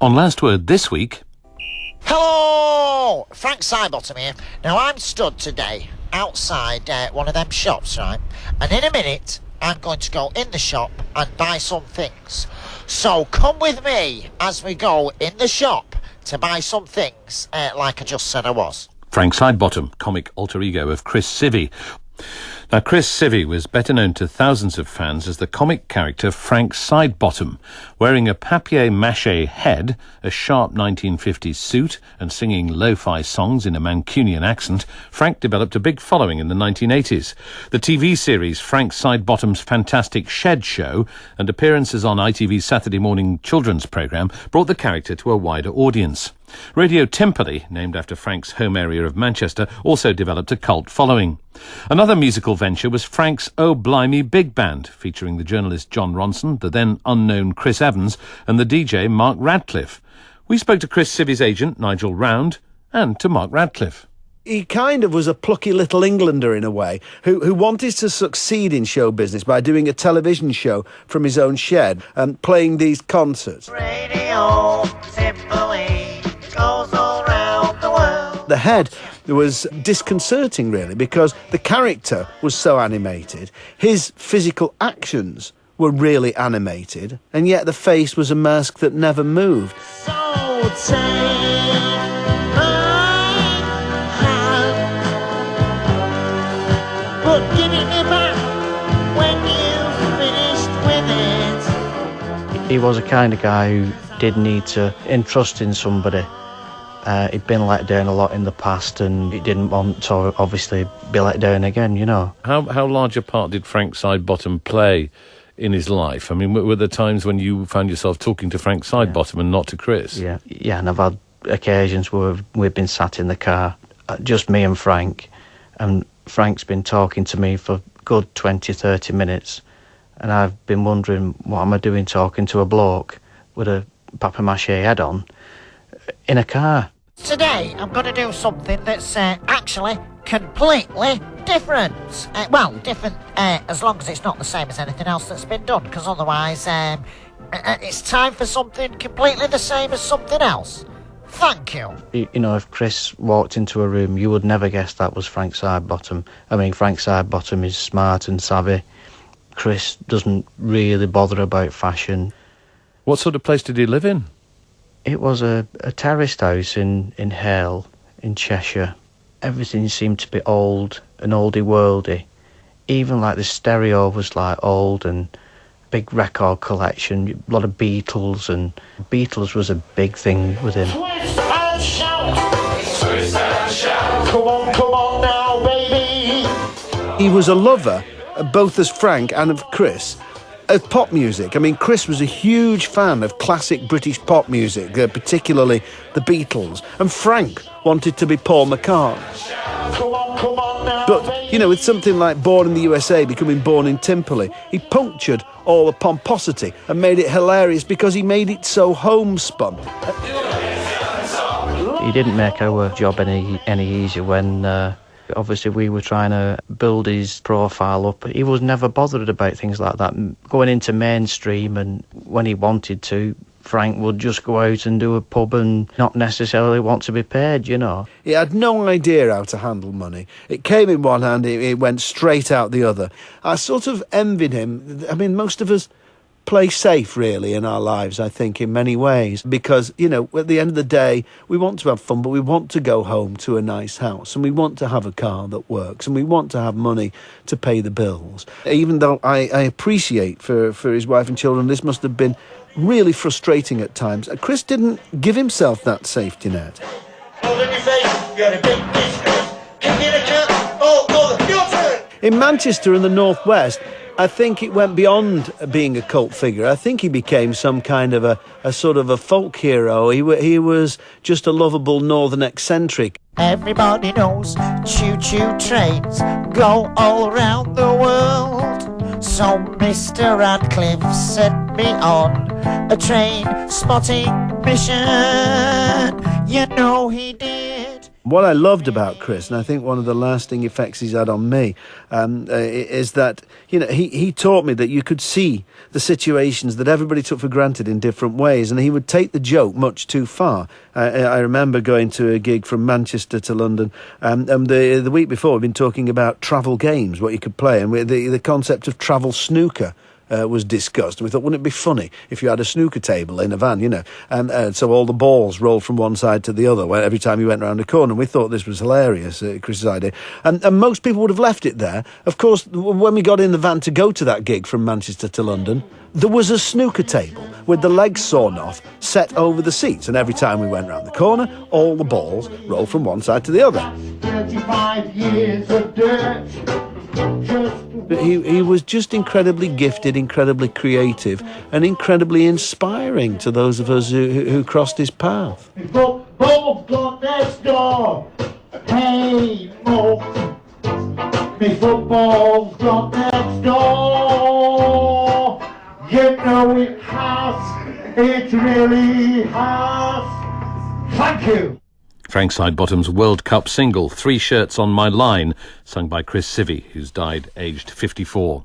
On Last Word this week... Hello! Frank Sidebottom here. Now, I'm stood today outside one of them shops, right? And in a minute, I'm going to go in the shop and buy some things. So come with me as we go in the shop to buy some things, like I just said I was. Frank Sidebottom, comic alter ego of Chris Sievey. Now, Chris Sievey was better known to thousands of fans as the comic character Frank Sidebottom. Wearing a papier-mâché head, a sharp 1950s suit, and singing lo-fi songs in a Mancunian accent, Frank developed a big following in the 1980s. The TV series Frank Sidebottom's Fantastic Shed Show and appearances on ITV's Saturday morning children's programme brought the character to a wider audience. Radio Timperley, named after Frank's home area of Manchester, also developed a cult following. Another musical venture was Frank's Oh Blimey Big Band, featuring the journalist John Ronson, the then unknown Chris Evans, and the DJ Mark Radcliffe. We spoke to Chris Sievey's agent, Nigel Round, and to Mark Radcliffe. He kind of was a plucky little Englander in a way, who wanted to succeed in show business by doing a television show from his own shed and playing these concerts. Radio Timperley goes all around the world. The head was disconcerting, really, because the character was so animated. His physical actions were really animated, and yet the face was a mask that never moved. So take my hand, but give it me back when you've finished with it. He was a kind of guy who did need to entrust in somebody. He'd been let down a lot in the past, and he didn't want to obviously be let down again, you know. How large a part did Frank Sidebottom play in his life? I mean, were there times when you found yourself talking to Frank Sidebottom and not to Chris? Yeah, and I've had occasions where we've been sat in the car, just me and Frank Frank's been talking to me for a good 20, 30 minutes, and I've been wondering, what am I doing talking to a bloke with a papier-mâché head on in a car? Today, I'm going to do something that's actually completely different. Different as long as it's not the same as anything else that's been done, because otherwise it's time for something completely the same as something else. Thank you. You know, if Chris walked into a room, you would never guess that was Frank Sidebottom. I mean, Frank Sidebottom is smart and savvy. Chris doesn't really bother about fashion. What sort of place did he live in? It was a terraced house in Hale, in Cheshire. Everything seemed to be old and oldie-worldy. Even like the stereo was like old, and big record collection, a lot of Beatles, and Beatles was a big thing with him. Twist and shout! Twist and shout! Come on now, baby! He was a lover, both as Frank and of Chris, of pop music. I mean, Chris was a huge fan of classic British pop music, particularly the Beatles, and Frank wanted to be Paul McCartney. Come on now, but, you know, with something like Born in the USA becoming Born in Timperley, he punctured all the pomposity and made it hilarious because he made it so homespun. He didn't make our job any easier when... Obviously, we were trying to build his profile up. He was never bothered about things like that. Going into mainstream, and when he wanted to, Frank would just go out and do a pub and not necessarily want to be paid, you know. He had no idea how to handle money. It came in one hand, it went straight out the other. I sort of envied him. I mean, most of us play safe, really, in our lives, I think, in many ways, because, you know, at the end of the day, we want to have fun, but we want to go home to a nice house, and we want to have a car that works, and we want to have money to pay the bills. Even though I appreciate for his wife and children, this must have been really frustrating at times. Chris didn't give himself that safety net. In Manchester and the Northwest, I think it went beyond being a cult figure. I think he became some kind of a sort of a folk hero. He was just a lovable northern eccentric. Everybody knows choo-choo trains go all around the world. So Mr. Radcliffe sent me on a train spotting mission. You know he did. What I loved about Chris, and I think one of the lasting effects he's had on me, is that, you know, he taught me that you could see the situations that everybody took for granted in different ways, and he would take the joke much too far. I remember going to a gig from Manchester to London, and the week before we'd been talking about travel games, what you could play, and the concept of travel snooker was discussed. And we thought, wouldn't it be funny if you had a snooker table in a van, you know, and so all the balls rolled from one side to the other every time you went round a corner. And we thought this was hilarious, Chris's idea. And most people would have left it there. Of course, when we got in the van to go to that gig from Manchester to London, there was a snooker table with the legs sawn off, set over the seats. And every time we went round the corner, all the balls rolled from one side to the other. 35 years of dirt. He was just incredibly gifted, incredibly creative, and incredibly inspiring to those of us who crossed his path. Football's gone next door. Hey, Mo. Me football's gone next door. You know it has. It really has. Thank you. Frank Sidebottom's World Cup single, 3 Shirts on My Line, sung by Chris Sievey, who's died aged 54.